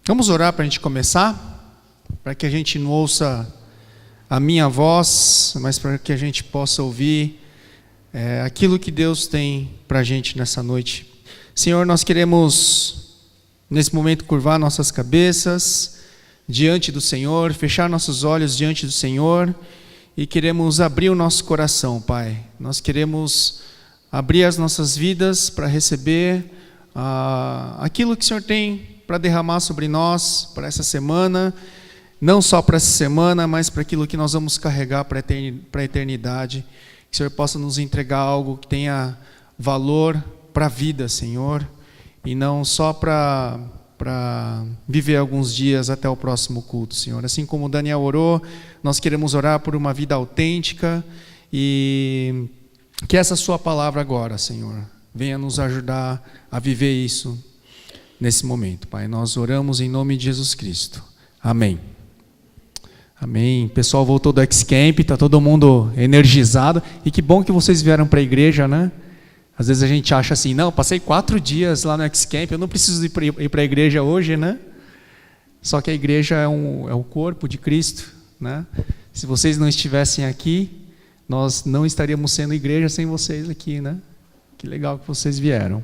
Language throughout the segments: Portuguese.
Vamos orar para a gente começar, para que a gente não ouça a minha voz, mas para que a gente possa ouvir aquilo que Deus tem para a gente nessa noite. Senhor, nós queremos nesse momento curvar nossas cabeças diante do Senhor, fechar nossos olhos diante do Senhor e queremos abrir o nosso coração, Pai. Nós queremos abrir as nossas vidas para receber aquilo que o Senhor tem para derramar sobre nós, para essa semana, não só para essa semana, mas para aquilo que nós vamos carregar para a eternidade. Que o Senhor possa nos entregar algo que tenha valor para a vida, Senhor, e não só para viver alguns dias até o próximo culto, Senhor. Assim como o Daniel orou, nós queremos orar por uma vida autêntica e que essa sua palavra agora, Senhor, venha nos ajudar a viver isso nesse momento, Pai. Nós oramos em nome de Jesus Cristo. Amém. Amém. O pessoal voltou do X-Camp, está todo mundo energizado. E que bom que vocês vieram para a igreja, né? Às vezes a gente acha assim, não, passei 4 dias lá no X-Camp, eu não preciso ir para a igreja hoje, né? Só que a igreja é o corpo de Cristo, né? Se vocês não estivessem aqui, nós não estaríamos sendo igreja sem vocês aqui, né? Que legal que vocês vieram.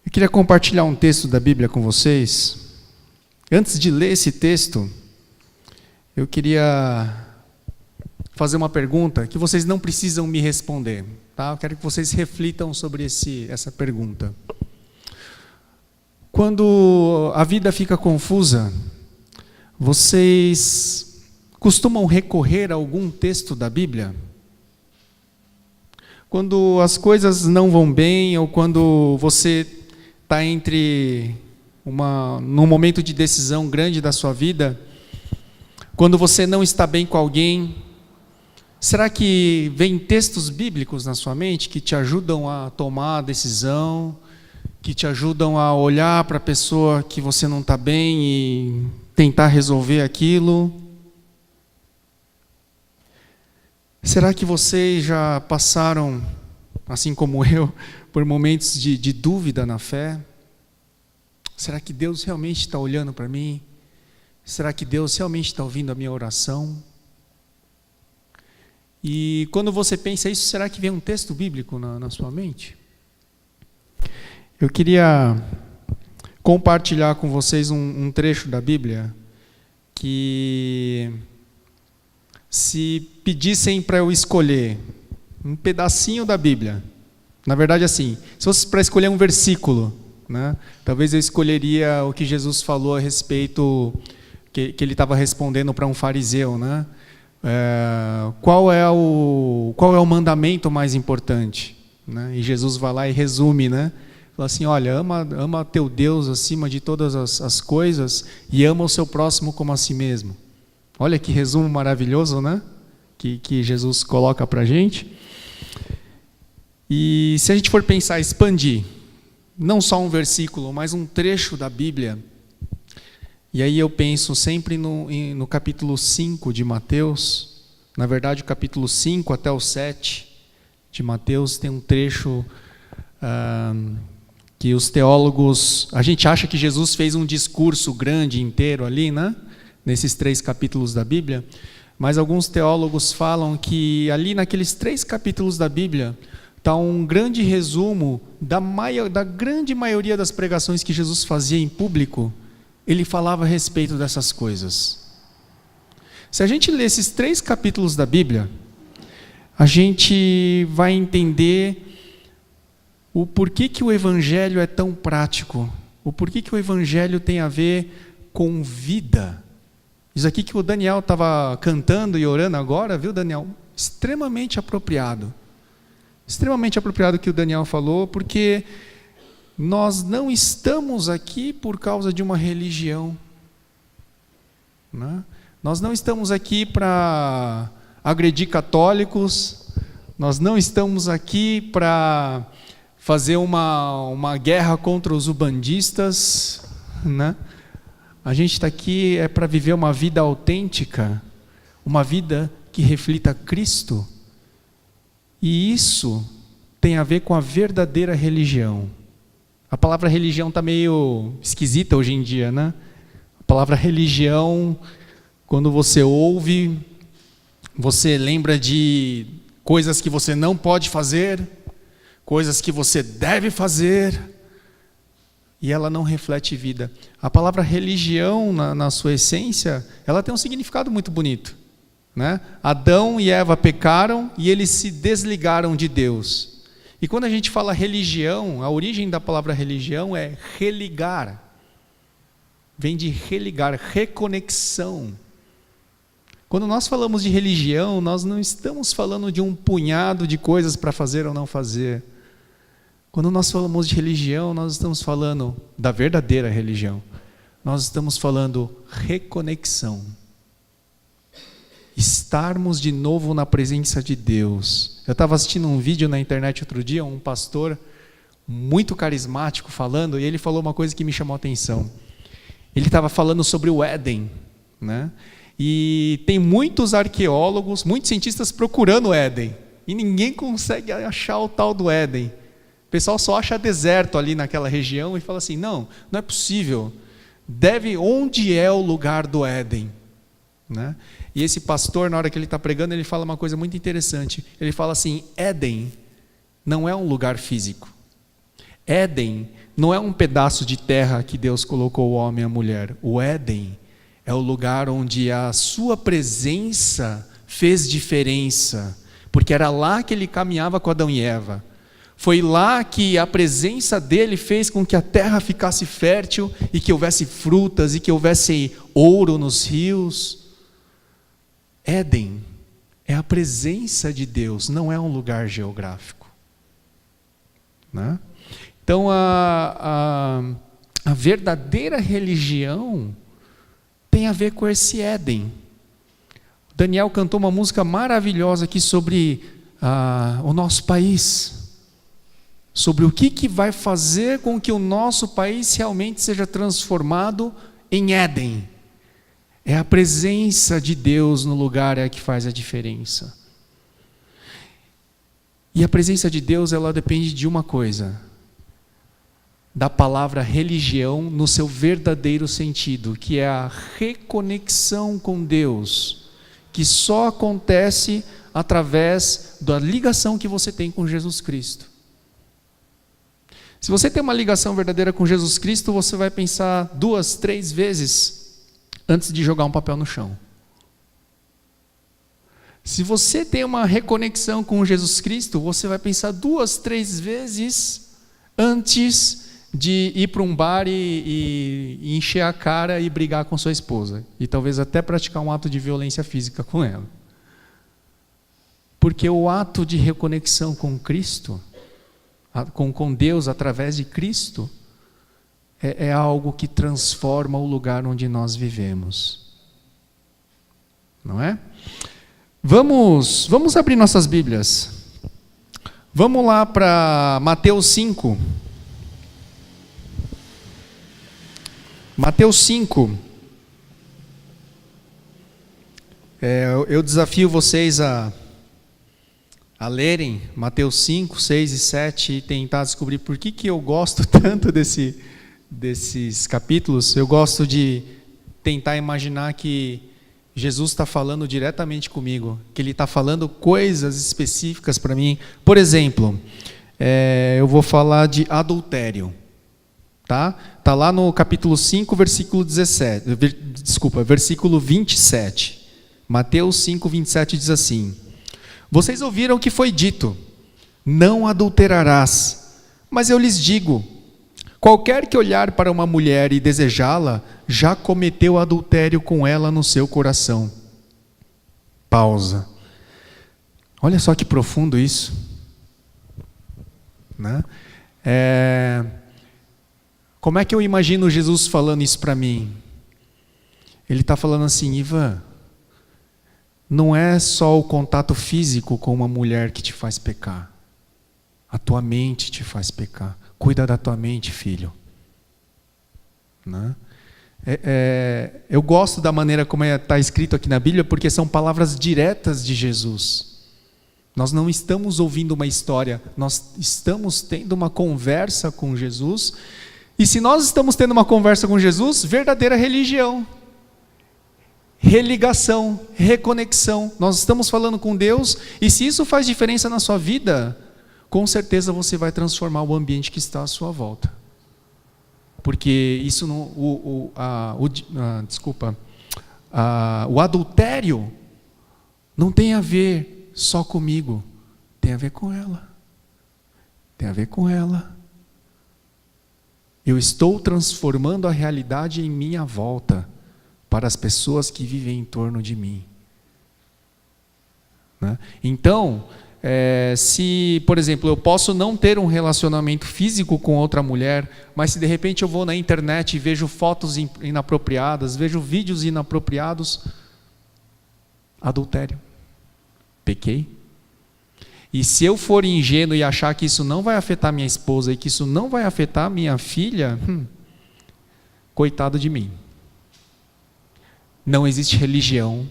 Eu queria compartilhar um texto da Bíblia com vocês. Antes de ler esse texto, eu queria fazer uma pergunta que vocês não precisam me responder, tá? Eu quero que vocês reflitam sobre essa pergunta. Quando a vida fica confusa, vocês costumam recorrer a algum texto da Bíblia? Quando as coisas não vão bem, ou quando você está num momento de decisão grande da sua vida, quando você não está bem com alguém, será que vem textos bíblicos na sua mente que te ajudam a tomar a decisão, que te ajudam a olhar para a pessoa que você não está bem e tentar resolver aquilo? Será que vocês já passaram, assim como eu, por momentos de dúvida na fé? Será que Deus realmente está olhando para mim? Será que Deus realmente está ouvindo a minha oração? E quando você pensa isso, será que vem um texto bíblico na sua mente? Eu queria compartilhar com vocês um trecho da Bíblia que, se pedissem para eu escolher um pedacinho da Bíblia, na verdade assim, se fosse para escolher um versículo, né, talvez eu escolheria o que Jesus falou a respeito, que ele estava respondendo para um fariseu, né? Qual é o mandamento mais importante, né? E Jesus vai lá e resume, né? Fala assim, olha, ama teu Deus acima de todas as coisas e ama o seu próximo como a si mesmo. Olha que resumo maravilhoso, né? Que Jesus coloca para a gente. E se a gente for pensar, expandir, não só um versículo, mas um trecho da Bíblia, e aí eu penso sempre no capítulo 5 de Mateus, na verdade o capítulo 5 até o 7 de Mateus tem um trecho que os teólogos, a gente acha que Jesus fez um discurso grande inteiro ali, né? Nesses 3 capítulos da Bíblia, mas alguns teólogos falam que ali naqueles 3 capítulos da Bíblia está um grande resumo da grande maioria das pregações que Jesus fazia em público. Ele falava a respeito dessas coisas. Se a gente ler esses 3 capítulos da Bíblia, a gente vai entender o porquê que o Evangelho é tão prático, o porquê que o Evangelho tem a ver com vida. Isso aqui que o Daniel estava cantando e orando agora, viu, Daniel? Extremamente apropriado. Extremamente apropriado o que o Daniel falou, porque nós não estamos aqui por causa de uma religião, né? Nós não estamos aqui para agredir católicos, nós não estamos aqui para fazer uma guerra contra os ubandistas, né? A gente está aqui para viver uma vida autêntica, uma vida que reflita Cristo, e isso tem a ver com a verdadeira religião. A palavra religião está meio esquisita hoje em dia, né? A palavra religião, quando você ouve, você lembra de coisas que você não pode fazer, coisas que você deve fazer, e ela não reflete vida. A palavra religião, na sua essência, ela tem um significado muito bonito, né? Adão e Eva pecaram e eles se desligaram de Deus. E quando a gente fala religião, a origem da palavra religião é religar. Vem de religar, reconexão. Quando nós falamos de religião, nós não estamos falando de um punhado de coisas para fazer ou não fazer. Quando nós falamos de religião, nós estamos falando da verdadeira religião. Nós estamos falando reconexão. Estarmos de novo na presença de Deus. Eu estava assistindo um vídeo na internet outro dia, um pastor muito carismático falando, e ele falou uma coisa que me chamou a atenção. Ele estava falando sobre o Éden, né? E tem muitos arqueólogos, muitos cientistas procurando o Éden, e ninguém consegue achar o tal do Éden. O pessoal só acha deserto ali naquela região e fala assim, não é possível. Onde é o lugar do Éden? Né? E esse pastor, na hora que ele está pregando, ele fala uma coisa muito interessante. Ele fala assim, Éden não é um lugar físico. Éden não é um pedaço de terra que Deus colocou o homem e a mulher. O Éden é o lugar onde a sua presença fez diferença, porque era lá que ele caminhava com Adão e Eva. Foi lá que a presença dele fez com que a terra ficasse fértil e que houvesse frutas e que houvesse ouro nos rios. Éden é a presença de Deus, não é um lugar geográfico. Né? Então, a verdadeira religião tem a ver com esse Éden. Daniel cantou uma música maravilhosa aqui sobre o nosso país. Sobre o que vai fazer com que o nosso país realmente seja transformado em Éden. É a presença de Deus no lugar que faz a diferença. E a presença de Deus, ela depende de uma coisa: da palavra religião no seu verdadeiro sentido, que é a reconexão com Deus, que só acontece através da ligação que você tem com Jesus Cristo. Se você tem uma ligação verdadeira com Jesus Cristo, você vai pensar 2, 3 vezes antes de jogar um papel no chão. Se você tem uma reconexão com Jesus Cristo, você vai pensar 2, 3 vezes antes de ir para um bar e encher a cara e brigar com sua esposa. E talvez até praticar um ato de violência física com ela. Porque o ato de reconexão com Cristo, com Deus através de Cristo, é algo que transforma o lugar onde nós vivemos. Não é? Vamos abrir nossas Bíblias. Vamos lá para Mateus 5. Mateus 5. Eu desafio vocês a lerem Mateus 5, 6 e 7 e tentar descobrir por que eu gosto tanto desses capítulos. Eu gosto de tentar imaginar que Jesus está falando diretamente comigo, que Ele está falando coisas específicas para mim. Por exemplo, eu vou falar de adultério. Tá lá no capítulo 5, versículo 27. Mateus 5, 27 diz assim: Vocês ouviram que foi dito, não adulterarás. Mas eu lhes digo, qualquer que olhar para uma mulher e desejá-la, já cometeu adultério com ela no seu coração. Pausa. Olha só que profundo isso. Né? Como é que eu imagino Jesus falando isso para mim? Ele está falando assim, Ivan, não é só o contato físico com uma mulher que te faz pecar. A tua mente te faz pecar. Cuida da tua mente, filho. Né? Eu gosto da maneira como está escrito aqui na Bíblia, porque são palavras diretas de Jesus. Nós não estamos ouvindo uma história, nós estamos tendo uma conversa com Jesus. E se nós estamos tendo uma conversa com Jesus, verdadeira religião, religação, reconexão. Nós estamos falando com Deus, e se isso faz diferença na sua vida, com certeza você vai transformar o ambiente que está à sua volta. Porque isso não, o adultério não tem a ver só comigo, tem a ver com ela. Tem a ver com ela. Eu estou transformando a realidade em minha volta para as pessoas que vivem em torno de mim. Né? Então, se, por exemplo, eu posso não ter um relacionamento físico com outra mulher, mas se de repente eu vou na internet e vejo fotos inapropriadas, vejo vídeos inapropriados, adultério. Pequei. E se eu for ingênuo e achar que isso não vai afetar minha esposa e que isso não vai afetar minha filha, coitado de mim. Não existe religião.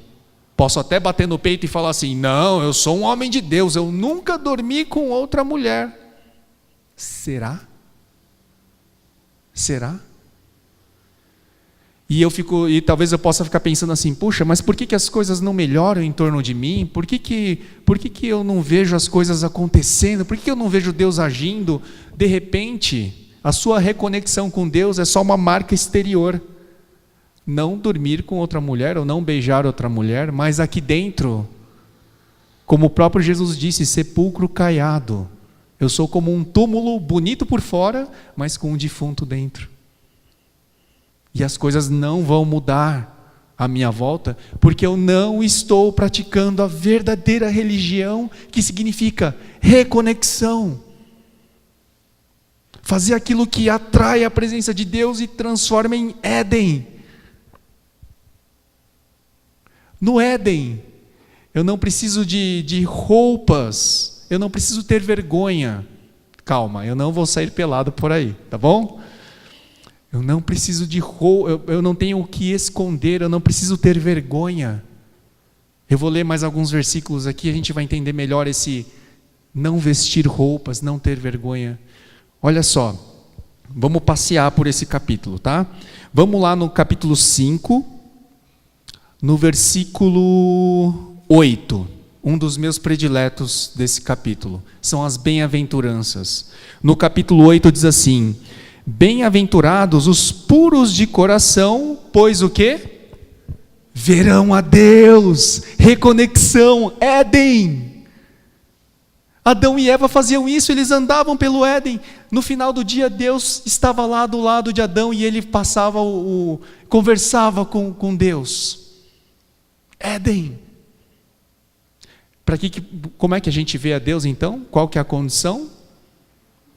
Posso até bater no peito e falar assim, não, eu sou um homem de Deus, eu nunca dormi com outra mulher. Será? Será? E talvez eu possa ficar pensando assim, puxa, mas por que as coisas não melhoram em torno de mim? Por que eu não vejo as coisas acontecendo? Por que eu não vejo Deus agindo? De repente, a sua reconexão com Deus é só uma marca exterior. Não dormir com outra mulher ou não beijar outra mulher, mas aqui dentro, como o próprio Jesus disse, sepulcro caiado. Eu sou como um túmulo bonito por fora, mas com um defunto dentro. E as coisas não vão mudar à minha volta, porque eu não estou praticando a verdadeira religião, que significa reconexão. Fazer aquilo que atrai a presença de Deus e transforma em Éden. No Éden, eu não preciso de roupas, eu não preciso ter vergonha. Calma, eu não vou sair pelado por aí, tá bom? Eu não preciso de roupa, eu não tenho o que esconder, eu não preciso ter vergonha. Eu vou ler mais alguns versículos aqui, a gente vai entender melhor esse não vestir roupas, não ter vergonha. Olha só, vamos passear por esse capítulo, tá? Vamos lá no capítulo 5, no versículo 8. Um dos meus prediletos desse capítulo são as bem-aventuranças. No capítulo 8 diz assim: bem-aventurados os puros de coração, pois o quê? Verão a Deus. Reconexão, Éden. Adão e Eva faziam isso, eles andavam pelo Éden. No final do dia, Deus estava lá do lado de Adão e ele passava conversava com Deus. Éden. Como é que a gente vê a Deus então? Qual que é a condição?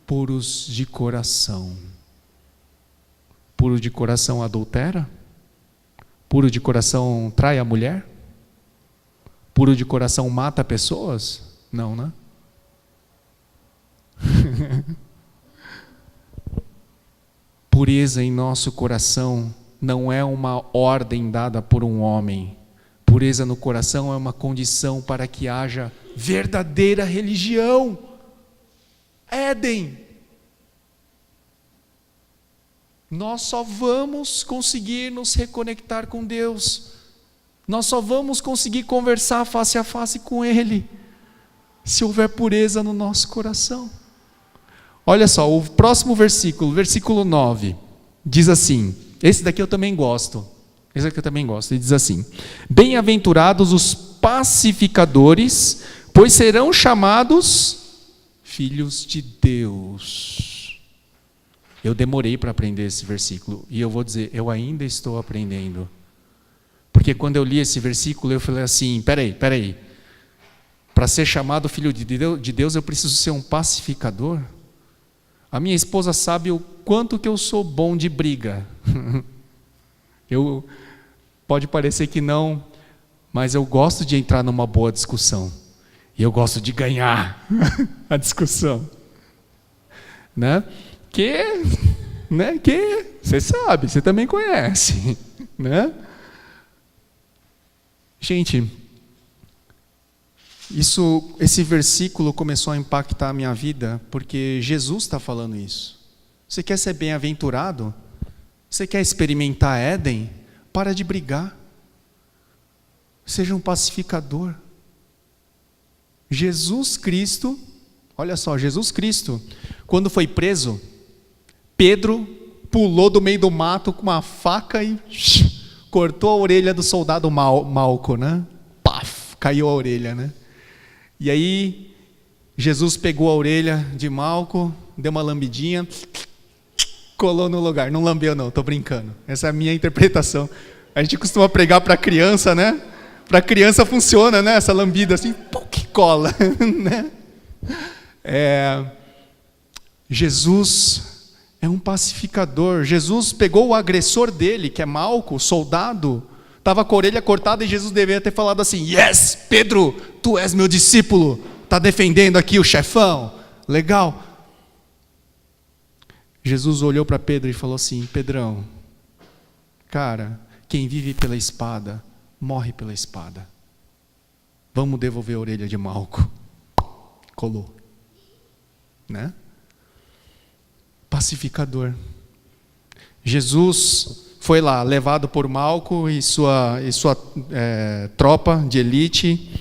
Puros de coração. Puro de coração adultera? Puro de coração trai a mulher? Puro de coração mata pessoas? Não, né? Pureza em nosso coração não é uma ordem dada por um homem. Pureza no coração é uma condição para que haja verdadeira religião. Éden. Nós só vamos conseguir nos reconectar com Deus. Nós só vamos conseguir conversar face a face com Ele se houver pureza no nosso coração. Olha só, o próximo versículo, versículo 9, diz assim, esse daqui eu também gosto. Esse aqui eu também gosto. Ele diz assim: bem-aventurados os pacificadores, pois serão chamados filhos de Deus. Eu demorei para aprender esse versículo, e eu vou dizer, eu ainda estou aprendendo. Porque quando eu li esse versículo, eu falei assim, peraí, para ser chamado filho de Deus, eu preciso ser um pacificador? A minha esposa sabe o quanto que eu sou bom de briga. Pode parecer que não, mas eu gosto de entrar numa boa discussão. E eu gosto de ganhar a discussão. Né? Que você sabe, você também conhece. Né? Gente, Esse versículo começou a impactar a minha vida, porque Jesus está falando isso. Você quer ser bem-aventurado? Você quer experimentar Éden? Para de brigar. Seja um pacificador. Jesus Cristo, olha só, Jesus Cristo, quando foi preso, Pedro pulou do meio do mato com uma faca e cortou a orelha do soldado Malco, né? Paf, caiu a orelha, né? E aí, Jesus pegou a orelha de Malco, deu uma lambidinha, colou no lugar. Não lambeu não, estou brincando. Essa é a minha interpretação. A gente costuma pregar para criança, né? Para criança funciona, né? Essa lambida assim, que cola, né? Jesus é um pacificador. Jesus pegou o agressor dele, que é Malco, o soldado, estava com a orelha cortada e Jesus deveria ter falado assim: yes, Pedro, tu és meu discípulo, está defendendo aqui o chefão, legal. Jesus olhou para Pedro e falou assim: Pedrão, cara, quem vive pela espada, morre pela espada. Vamos devolver a orelha de Malco. Colou, né? Pacificador. Jesus foi lá, levado por Malco e sua tropa de elite,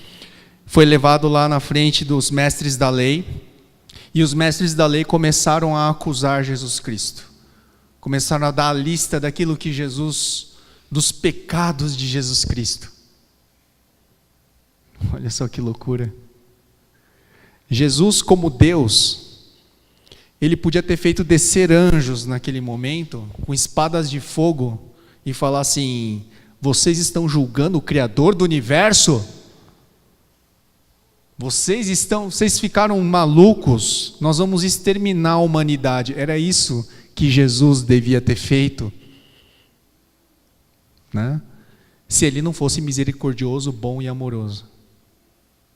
foi levado lá na frente dos mestres da lei, e os mestres da lei começaram a acusar Jesus Cristo. Começaram a dar a lista daquilo que Jesus, dos pecados de Jesus Cristo. Olha só que loucura. Jesus, como Deus, ele podia ter feito descer anjos naquele momento, com espadas de fogo, e falar assim: vocês estão julgando o Criador do universo? Vocês ficaram malucos? Nós vamos exterminar a humanidade. Era isso que Jesus devia ter feito, né? Se ele não fosse misericordioso, bom e amoroso.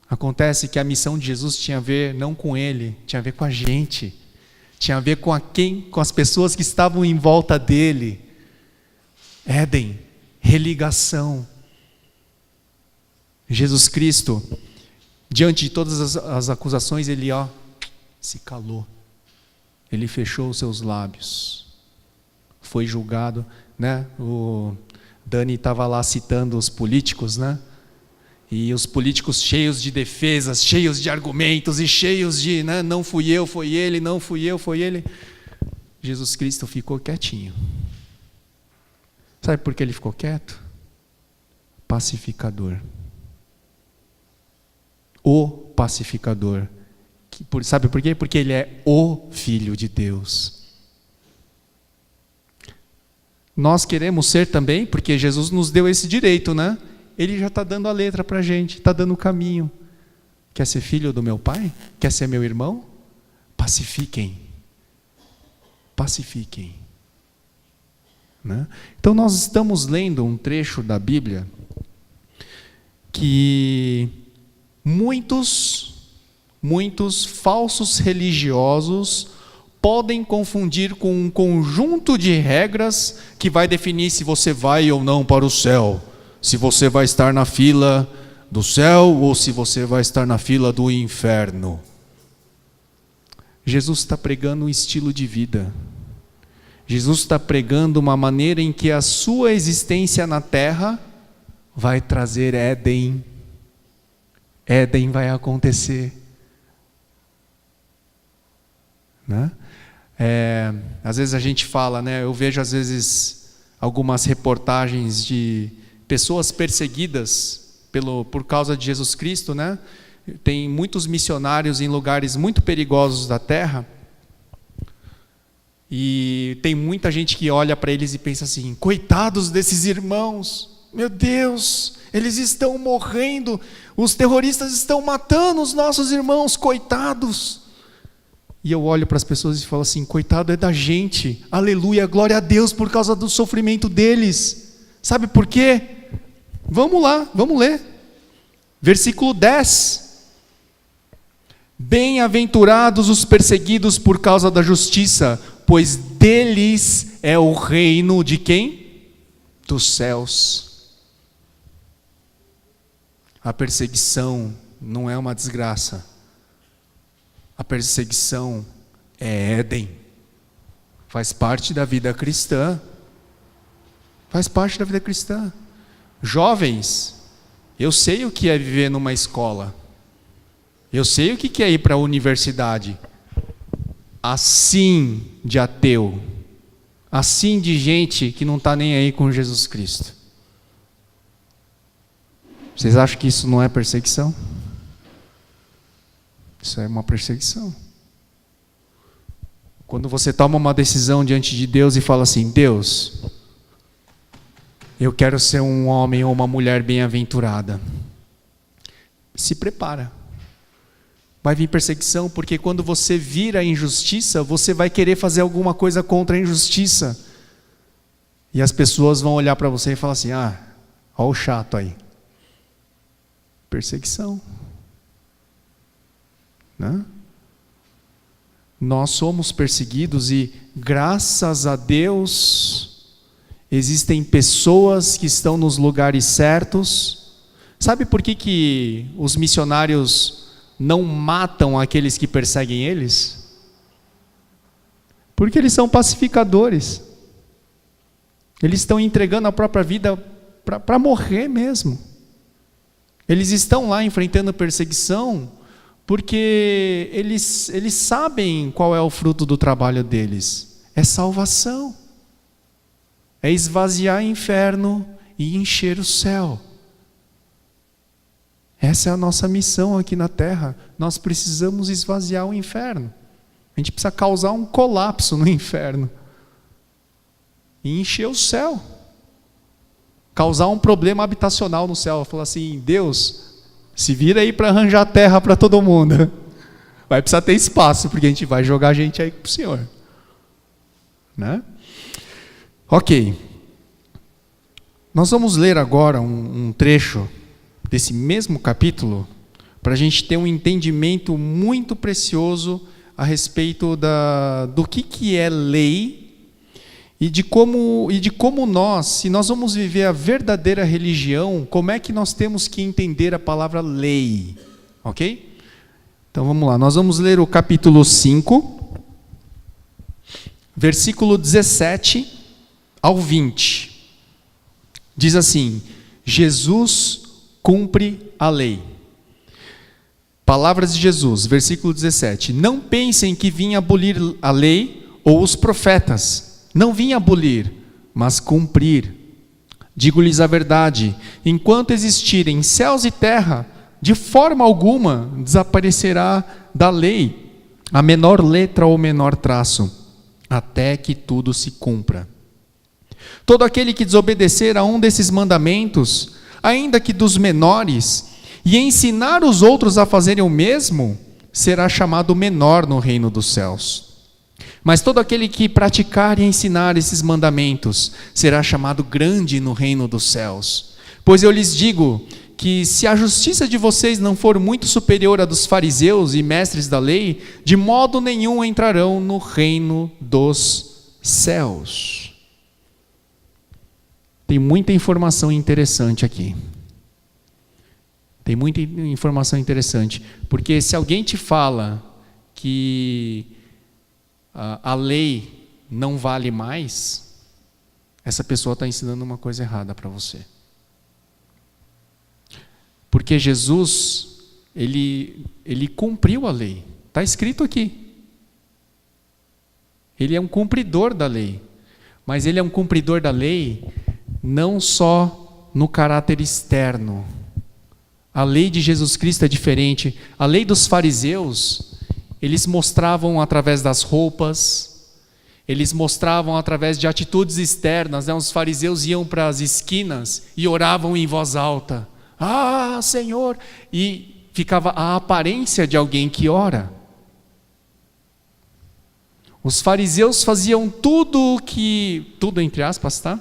Acontece que a missão de Jesus tinha a ver não com ele, tinha a ver com a gente. Tinha a ver com as pessoas que estavam em volta dele. Éden, religação. Jesus Cristo, diante de todas as acusações, ele se calou. Ele fechou os seus lábios. Foi julgado, né? O Dani estava lá citando os políticos, né? E os políticos cheios de defesas, cheios de argumentos e cheios de, né, não fui eu, foi ele, não fui eu, foi ele. Jesus Cristo ficou quietinho. Sabe por que ele ficou quieto? Pacificador. O pacificador. Sabe por quê? Porque ele é o Filho de Deus. Nós queremos ser também, porque Jesus nos deu esse direito, né? Ele já está dando a letra para a gente, está dando o caminho. Quer ser filho do meu pai? Quer ser meu irmão? Pacifiquem. Pacifiquem. Né? Então nós estamos lendo um trecho da Bíblia que muitos falsos religiosos podem confundir com um conjunto de regras que vai definir se você vai ou não para o céu. Se você vai estar na fila do céu ou se você vai estar na fila do inferno. Jesus está pregando um estilo de vida. Jesus está pregando uma maneira em que a sua existência na terra vai trazer Éden. Éden vai acontecer. Né? Às vezes a gente fala, né? Eu vejo às vezes algumas reportagens de pessoas perseguidas por causa de Jesus Cristo, né? Tem muitos missionários em lugares muito perigosos da terra, e tem muita gente que olha para eles e pensa assim: coitados desses irmãos, meu Deus, eles estão morrendo, os terroristas estão matando os nossos irmãos, coitados. E eu olho para as pessoas e falo assim: coitado é da gente, aleluia, glória a Deus por causa do sofrimento deles. Sabe por quê? Vamos lá, vamos ler. Versículo 10. Bem-aventurados os perseguidos por causa da justiça, pois deles é o reino de quem? Dos céus. A perseguição não é uma desgraça. A perseguição é Éden. Faz parte da vida cristã. Faz parte da vida cristã. Jovens, eu sei o que é viver numa escola. Eu sei o que é ir para a universidade. Assim de ateu. Assim de gente que não está nem aí com Jesus Cristo. Vocês acham que isso não é perseguição? Isso é uma perseguição. Quando você toma uma decisão diante de Deus e fala assim: Deus, eu quero ser um homem ou uma mulher bem-aventurada. Se prepara. Vai vir perseguição, porque quando você vira a injustiça, você vai querer fazer alguma coisa contra a injustiça. E as pessoas vão olhar para você e falar assim: ah, olha o chato aí. Perseguição. Né? Nós somos perseguidos e, graças a Deus, existem pessoas que estão nos lugares certos. Sabe por que os missionários não matam aqueles que perseguem eles? Porque eles são pacificadores. Eles estão entregando a própria vida para morrer mesmo. Eles estão lá enfrentando perseguição porque eles sabem qual é o fruto do trabalho deles. É salvação. É esvaziar o inferno e encher o céu. Essa é a nossa missão aqui na terra. Nós precisamos esvaziar o inferno. A gente precisa causar um colapso no inferno. E encher o céu. Causar um problema habitacional no céu. Falar assim: Deus, se vira aí para arranjar terra para todo mundo. Vai precisar ter espaço, porque a gente vai jogar gente aí para o Senhor. Né? Ok. Nós vamos ler agora um trecho desse mesmo capítulo, para a gente ter um entendimento muito precioso a respeito do que é lei e de como nós, se nós vamos viver a verdadeira religião, como é que nós temos que entender a palavra lei. Ok? Então vamos lá, nós vamos ler o capítulo 5, versículo 17 ao 20. Diz assim: Jesus cumpre a lei. Palavras de Jesus, versículo 17. Não pensem que vim abolir a lei ou os profetas. Não vim abolir, mas cumprir. Digo-lhes a verdade: enquanto existirem céus e terra, de forma alguma desaparecerá da lei a menor letra ou menor traço, até que tudo se cumpra. Todo aquele que desobedecer a um desses mandamentos, ainda que dos menores, e ensinar os outros a fazerem o mesmo, será chamado menor no reino dos céus. Mas todo aquele que praticar e ensinar esses mandamentos, será chamado grande no reino dos céus. Pois eu lhes digo que se a justiça de vocês não for muito superior à dos fariseus e mestres da lei, de modo nenhum entrarão no reino dos céus. Tem muita informação interessante aqui. Tem muita informação interessante. Porque se alguém te fala que a lei não vale mais, essa pessoa está ensinando uma coisa errada para você. Porque Jesus, ele cumpriu a lei. Está escrito aqui. Ele é um cumpridor da lei. Mas ele é um cumpridor da lei não só no caráter externo. A lei de Jesus Cristo é diferente. A lei dos fariseus, eles mostravam através das roupas, eles mostravam através de atitudes externas. Os fariseus iam para as esquinas e oravam em voz alta. Ah, Senhor! E ficava a aparência de alguém que ora. Os fariseus faziam tudo entre aspas, tá?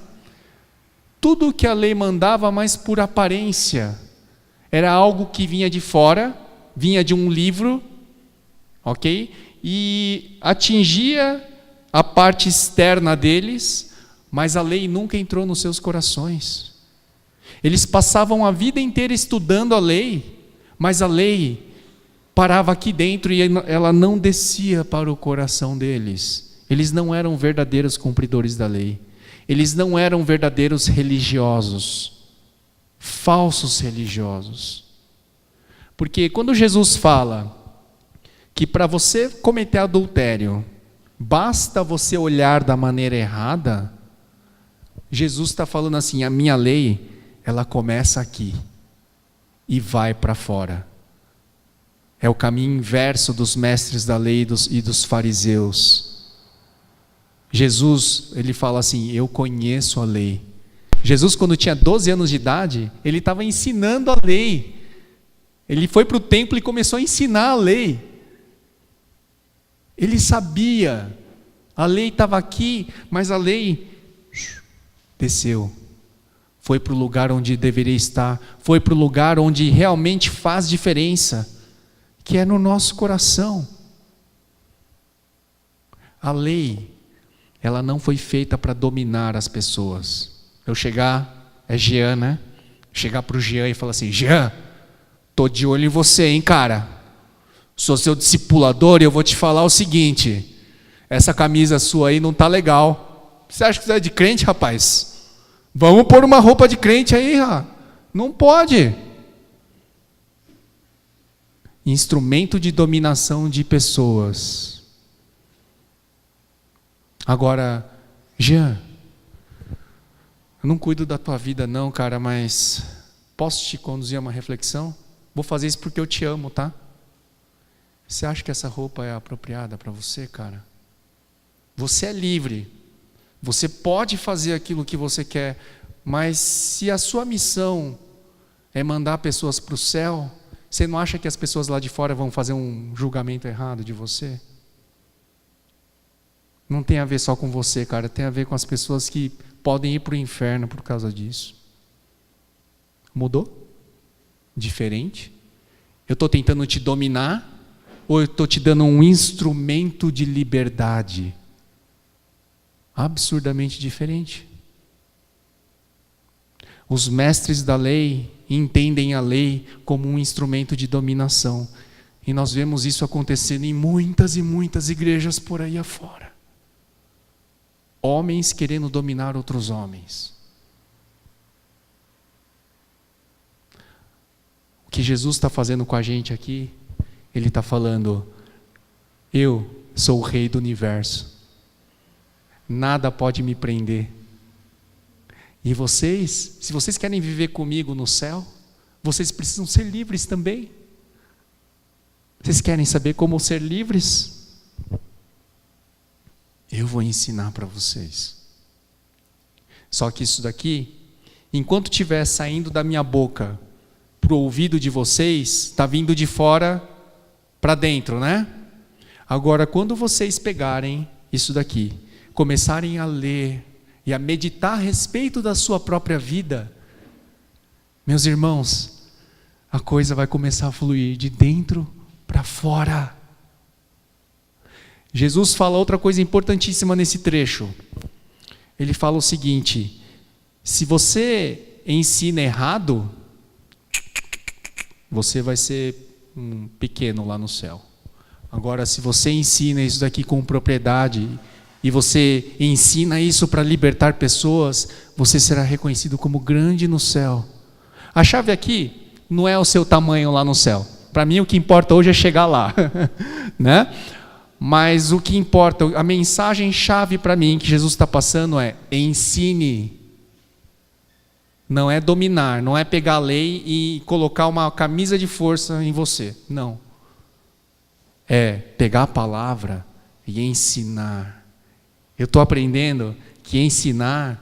Tudo que a lei mandava, mas por aparência. Era algo que vinha de fora, vinha de um livro, ok? E atingia a parte externa deles, mas a lei nunca entrou nos seus corações. Eles passavam a vida inteira estudando a lei, Mas a lei parava aqui dentro e ela não descia para o coração deles. Eles não eram verdadeiros cumpridores da lei. Eles não eram verdadeiros religiosos, falsos religiosos. Porque quando Jesus fala que para você cometer adultério, basta você olhar da maneira errada, Jesus está falando assim, a minha lei, ela começa aqui e vai para fora. É o caminho inverso dos mestres da lei e dos fariseus. Jesus, ele fala assim, eu conheço a lei. Jesus, quando tinha 12 anos de idade, ele estava ensinando a lei. Ele foi para o templo e começou a ensinar a lei. Ele sabia, a lei estava aqui, mas a lei desceu. Foi para o lugar onde deveria estar, foi para o lugar onde realmente faz diferença, que é no nosso coração. A lei, ela não foi feita para dominar as pessoas. Eu chegar, é Jean, né? Chegar para o Jean e falar assim, Jean, estou de olho em você, hein, cara? Sou seu discipulador e eu vou te falar o seguinte, essa camisa sua aí não está legal. Você acha que você é de crente, rapaz? Vamos pôr uma roupa de crente aí, não pode. Instrumento de dominação de pessoas. Agora, Jean, eu não cuido da tua vida não, cara, mas posso te conduzir a uma reflexão? Vou fazer isso porque eu te amo, tá? Você acha que essa roupa é apropriada para você, cara? Você é livre. Você pode fazer aquilo que você quer, mas se a sua missão é mandar pessoas para o céu, você não acha que as pessoas lá de fora vão fazer um julgamento errado de você? Não tem a ver só com você, cara, tem a ver com as pessoas que podem ir para o inferno por causa disso. Mudou? Diferente? Eu estou tentando te dominar ou eu estou te dando um instrumento de liberdade? Absurdamente diferente. Os mestres da lei entendem a lei como um instrumento de dominação. E nós vemos isso acontecendo em muitas e muitas igrejas por aí afora. Homens querendo dominar outros homens. O que Jesus está fazendo com a gente aqui, Ele está falando, eu sou o rei do universo. Nada pode me prender. E vocês, se vocês querem viver comigo no céu, vocês precisam ser livres também. Vocês querem saber como ser livres? Eu vou ensinar para vocês. Só que isso daqui, enquanto estiver saindo da minha boca para o ouvido de vocês, está vindo de fora para dentro, né? Agora, quando vocês pegarem isso daqui, começarem a ler e a meditar a respeito da sua própria vida, meus irmãos, a coisa vai começar a fluir de dentro para fora. Jesus fala outra coisa importantíssima nesse trecho. Ele fala o seguinte, se você ensina errado, você vai ser um pequeno lá no céu. Agora, se você ensina isso daqui com propriedade, e você ensina isso para libertar pessoas, você será reconhecido como grande no céu. A chave aqui não é o seu tamanho lá no céu. Para mim o que importa hoje é chegar lá. Né? Mas o que importa, a mensagem chave para mim que Jesus está passando é: ensine. Não é dominar, não é pegar a lei e colocar uma camisa de força em você. Não. É pegar a palavra e ensinar. Eu estou aprendendo que ensinar,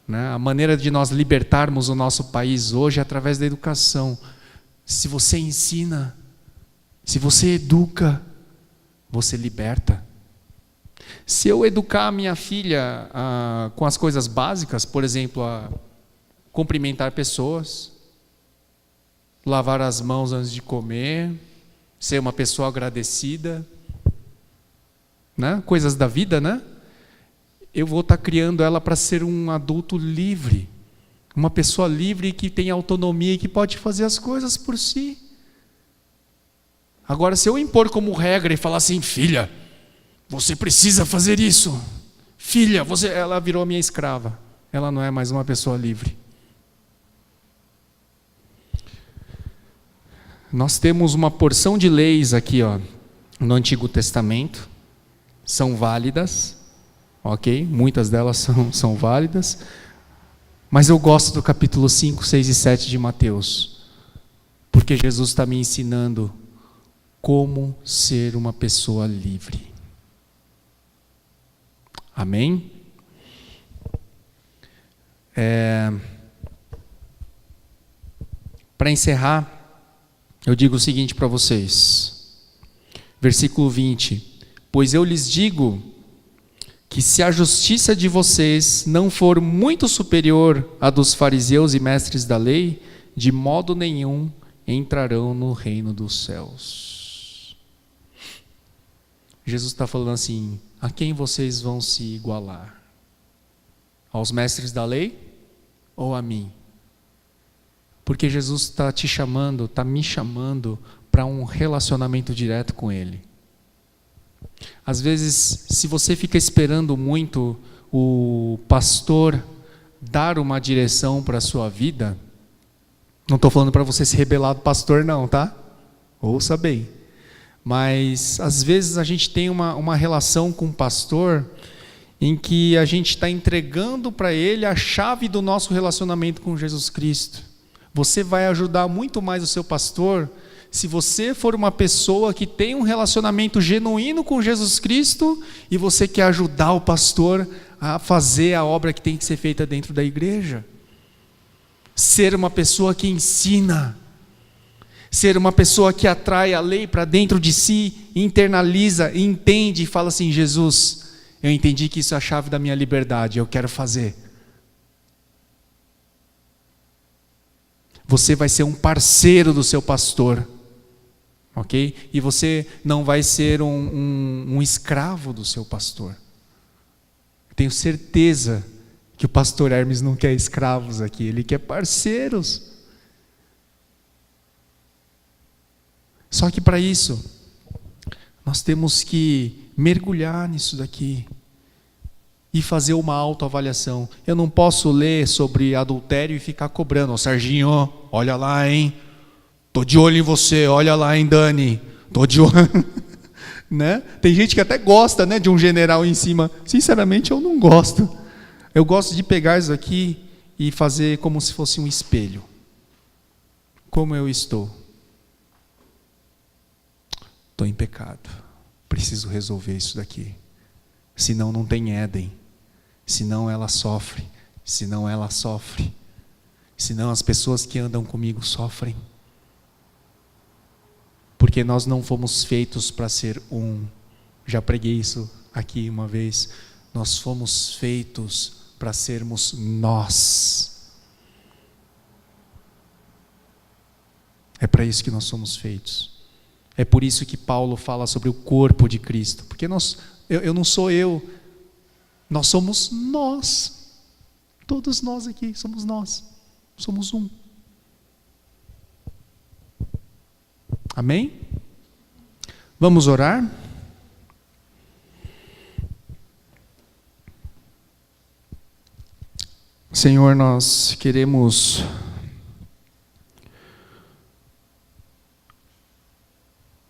né, a maneira de nós libertarmos o nosso país hoje é através da educação. Se você ensina, se você educa, você liberta. Se eu educar a minha filha com as coisas básicas, por exemplo, a cumprimentar pessoas, lavar as mãos antes de comer, ser uma pessoa agradecida, né? Coisas da vida, né? Eu vou estar criando ela para ser um adulto livre, uma pessoa livre que tem autonomia e que pode fazer as coisas por si. Agora, se eu impor como regra e falar assim: filha, você precisa fazer isso. Filha, ela virou minha escrava. Ela não é mais uma pessoa livre. Nós temos uma porção de leis aqui, no Antigo Testamento. São válidas, ok? Muitas delas são válidas. Mas eu gosto do capítulo 5, 6 e 7 de Mateus. Porque Jesus está me ensinando como ser uma pessoa livre. Amém? Para encerrar, eu digo o seguinte para vocês. Versículo 20. Pois eu lhes digo que se a justiça de vocês não for muito superior à dos fariseus e mestres da lei, de modo nenhum entrarão no reino dos céus. Jesus está falando assim: a quem vocês vão se igualar? Aos mestres da lei ou a mim? Porque Jesus está te chamando, está me chamando para um relacionamento direto com Ele. Às vezes, se você fica esperando muito o pastor dar uma direção para a sua vida, não estou falando para você se rebelar do pastor não, tá? Ouça bem. Mas, às vezes, a gente tem uma relação com o pastor em que a gente está entregando para ele a chave do nosso relacionamento com Jesus Cristo. Você vai ajudar muito mais o seu pastor se você for uma pessoa que tem um relacionamento genuíno com Jesus Cristo e você quer ajudar o pastor a fazer a obra que tem que ser feita dentro da igreja. Ser uma pessoa que ensina, ser uma pessoa que atrai a lei para dentro de si, internaliza, entende e fala assim: Jesus, eu entendi que isso é a chave da minha liberdade, eu quero fazer. Você vai ser um parceiro do seu pastor, ok? E você não vai ser um escravo do seu pastor. Tenho certeza que o pastor Hermes não quer escravos aqui, ele quer parceiros. Só que para isso, nós temos que mergulhar nisso daqui e fazer uma autoavaliação. Eu não posso ler sobre adultério e ficar cobrando: Serginho, olha lá, hein? Tô de olho em você, olha lá, hein, Dani? Tô de olho. Né? Tem gente que até gosta, né, de um general em cima. Sinceramente, eu não gosto. Eu gosto de pegar isso aqui e fazer como se fosse um espelho. Como eu estou? Estou em pecado. Preciso resolver isso daqui. Senão não tem Éden. Senão ela sofre. Senão ela sofre. Senão as pessoas que andam comigo sofrem. Porque nós não fomos feitos para ser um. Já preguei isso aqui uma vez. Nós fomos feitos para sermos nós. É para isso que nós somos feitos. É por isso que Paulo fala sobre o corpo de Cristo. Porque eu não sou eu. Nós somos nós. Todos nós aqui somos nós. Somos um. Amém? Vamos orar? Senhor, nós queremos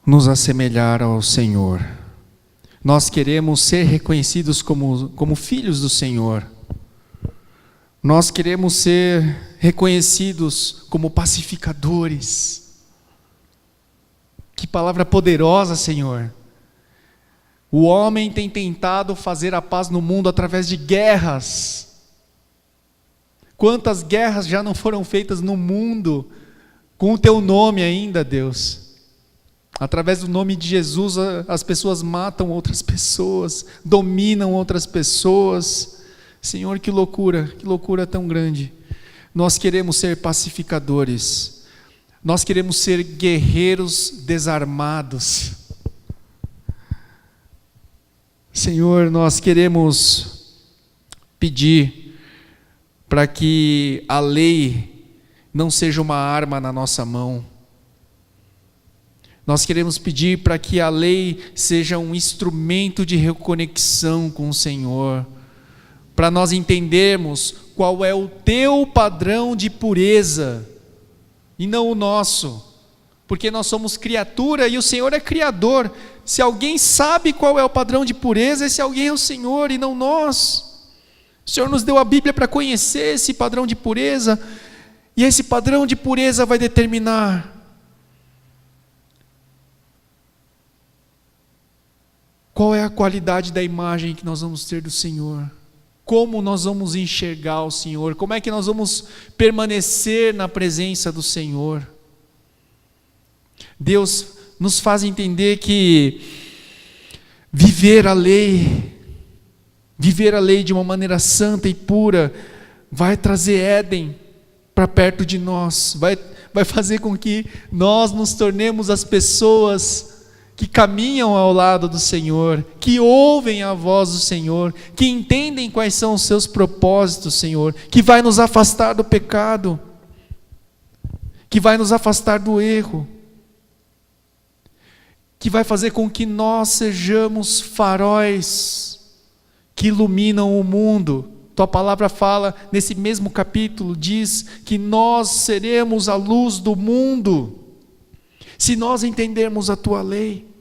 nos assemelhar ao Senhor. Nós queremos ser reconhecidos como filhos do Senhor. Nós queremos ser reconhecidos como pacificadores. Que palavra poderosa, Senhor. O homem tem tentado fazer a paz no mundo através de guerras. Quantas guerras já não foram feitas no mundo com o teu nome ainda, Deus? Através do nome de Jesus, as pessoas matam outras pessoas, dominam outras pessoas. Senhor, que loucura tão grande. Nós queremos ser pacificadores. Nós queremos ser guerreiros desarmados. Senhor, nós queremos pedir para que a lei não seja uma arma na nossa mão. Nós queremos pedir para que a lei seja um instrumento de reconexão com o Senhor, para nós entendermos qual é o teu padrão de pureza e não o nosso, porque nós somos criatura e o Senhor é criador. Se alguém sabe qual é o padrão de pureza, esse alguém é o Senhor e não nós. O Senhor nos deu a Bíblia para conhecer esse padrão de pureza, e esse padrão de pureza vai determinar qual é a qualidade da imagem que nós vamos ter do Senhor, como nós vamos enxergar o Senhor, como é que nós vamos permanecer na presença do Senhor. Deus nos faz entender que viver a lei de uma maneira santa e pura, vai trazer Éden para perto de nós, vai fazer com que nós nos tornemos as pessoas que caminham ao lado do Senhor, que ouvem a voz do Senhor, que entendem quais são os seus propósitos, Senhor, que vai nos afastar do pecado, que vai nos afastar do erro, que vai fazer com que nós sejamos faróis que iluminam o mundo. Tua palavra fala, nesse mesmo capítulo, diz que nós seremos a luz do mundo, se nós entendermos a Tua lei,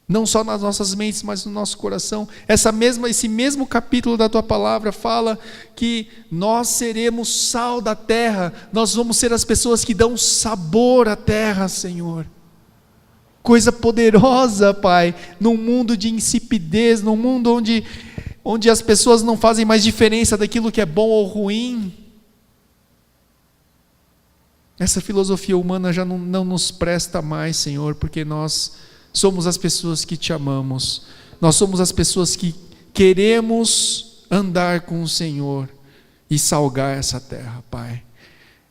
não só nas nossas mentes, mas no nosso coração. Esse mesmo capítulo da Tua palavra fala que nós seremos sal da terra, nós vamos ser as pessoas que dão sabor à terra, Senhor. Coisa poderosa, Pai, num mundo de insipidez, num mundo onde as pessoas não fazem mais diferença daquilo que é bom ou ruim. Essa filosofia humana já não nos presta mais, Senhor, porque nós somos as pessoas que Te amamos, nós somos as pessoas que queremos andar com o Senhor e salgar essa terra, Pai.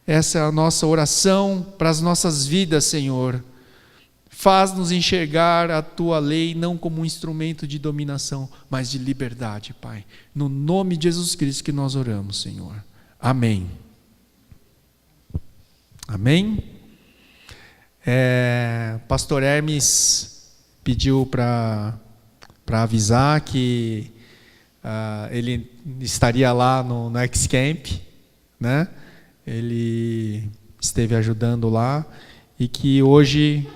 Essa é a nossa oração para as nossas vidas, Senhor. Faz-nos enxergar a Tua lei não como um instrumento de dominação, mas de liberdade, Pai. No nome de Jesus Cristo que nós oramos, Senhor. Amém. Amém? Pastor Hermes pediu para avisar que ele estaria lá no X-Camp, né? Ele esteve ajudando lá, e que hoje